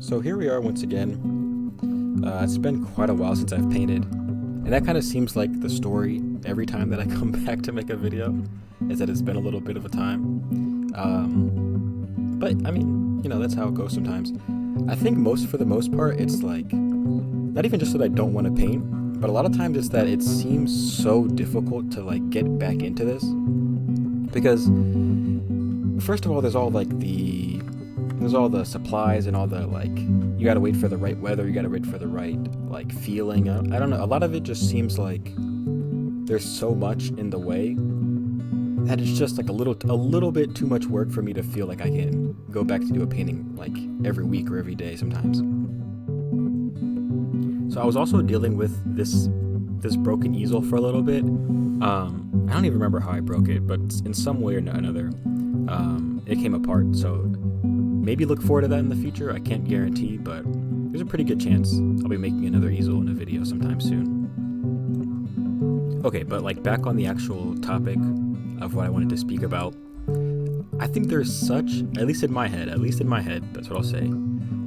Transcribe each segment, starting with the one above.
So here we are once again. It's been quite a while since I've painted, and that kind of seems like the story every time that I come back to make a video, is that it's been a little bit of a time. But I mean, that's how it goes sometimes. I think for the most part, it's like, not even just that I don't want to paint, but a lot of times it's that it seems so difficult to like get back into this. Because first of all, there's all the supplies and all the like, you gotta wait for the right weather, you gotta wait for the right like feeling. I don't know, a lot of it just seems like there's so much in the way that it's just like a little bit too much work for me to feel like I can go back to do a painting like every week or every day sometimes. So I was also dealing with this broken easel for a little bit. I don't even remember how I broke it, but in some way or another, it came apart. So maybe look forward to that in the future. I can't guarantee, but there's a pretty good chance I'll be making another easel in a video sometime soon. Okay, but like back on the actual topic of what I wanted to speak about, I think there's such, at least in my head, that's what I'll say,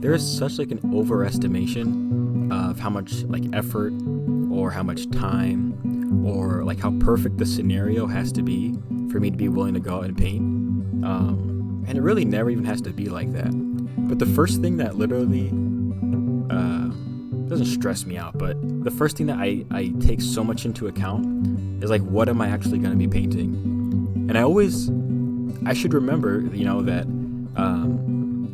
there is such like an overestimation of how much like effort or how much time or like how perfect the scenario has to be for me to be willing to go out and paint. And it really never even has to be like that. But the first thing that literally doesn't stress me out, but the first thing that I take so much into account is like, what am I actually going to be painting? And I should remember, that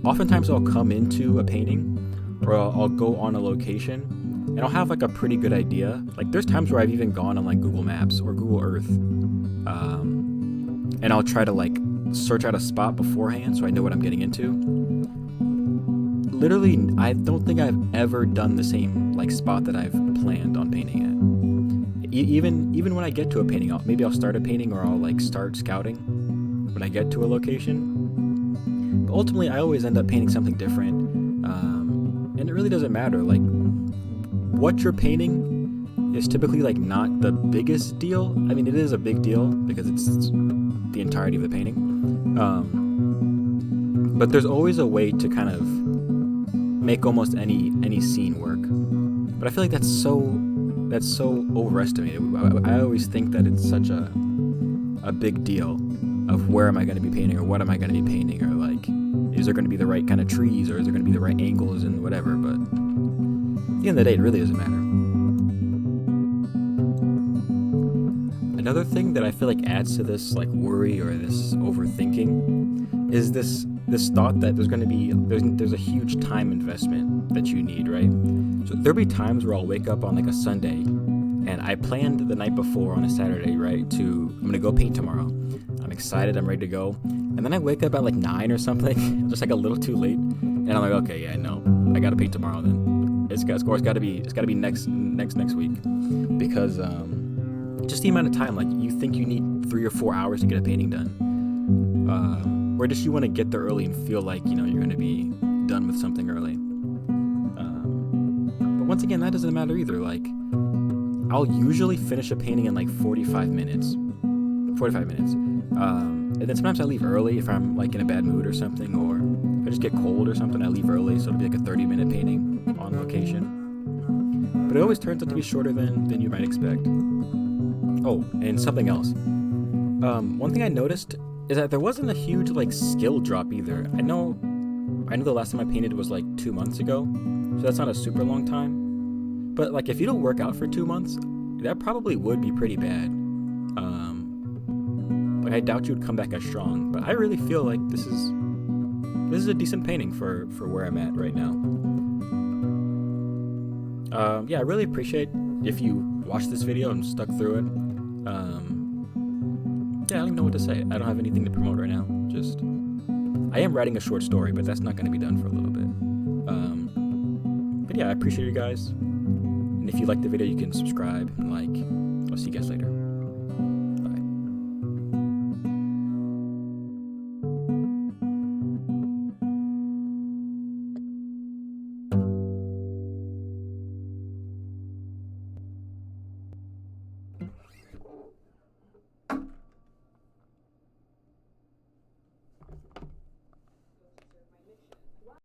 oftentimes I'll come into a painting or I'll go on a location and I'll have like a pretty good idea. Like there's times where I've even gone on like Google Maps or Google Earth, and I'll try to like search out a spot beforehand so I know what I'm getting into. Literally, I don't think I've ever done the same like spot that I've planned on painting at. Even when I get to a painting, maybe I'll start a painting or I'll like start scouting when I get to a location. But ultimately, I always end up painting something different, and it really doesn't matter. Like what you're painting is typically like not the biggest deal. I mean, it is a big deal because it's the entirety of the painting. But there's always a way to kind of make almost any scene work. But I feel like that's so overestimated. I always think that it's such a big deal of where am I going to be painting or what am I going to be painting, or like, is there going to be the right kind of trees or is there going to be the right angles and whatever. But at the end of the day, it really doesn't matter. Another thing that I feel like adds to this like worry or this overthinking is this thought that there's a huge time investment that you need, right? So there'll be times where I'll wake up on like a Sunday and I planned the night before on a Saturday, right, I'm gonna go paint tomorrow. I'm excited, I'm ready to go. And then I wake up at like 9 or something, just like a little too late. And I'm like, okay, yeah, no, I gotta paint tomorrow then. It's gotta be next week. Because just the amount of time, like you think you need 3 or 4 hours to get a painting done. Or just you want to get there early and feel like, you're going to be done with something early. But once again, that doesn't matter either. Like, I'll usually finish a painting in like 45 minutes. And then sometimes I leave early if I'm like in a bad mood or something, or if I just get cold or something, I leave early. So it'll be like a 30-minute painting on location. But it always turns out to be shorter than you might expect. Oh, and something else. One thing I noticed is that there wasn't a huge like skill drop either. I know the last time I painted was like 2 months ago, so that's not a super long time. But like if you don't work out for 2 months, that probably would be pretty bad. Like I doubt you would come back as strong. But I really feel like this is a decent painting for where I'm at right now. Yeah, I really appreciate if you watched this video and stuck through it. Yeah, I don't even know what to say. I don't have anything to promote right now. I am writing a short story, but that's not going to be done for a little bit. But yeah, I appreciate you guys. And if you liked the video, you can subscribe and like. I'll see you guys later.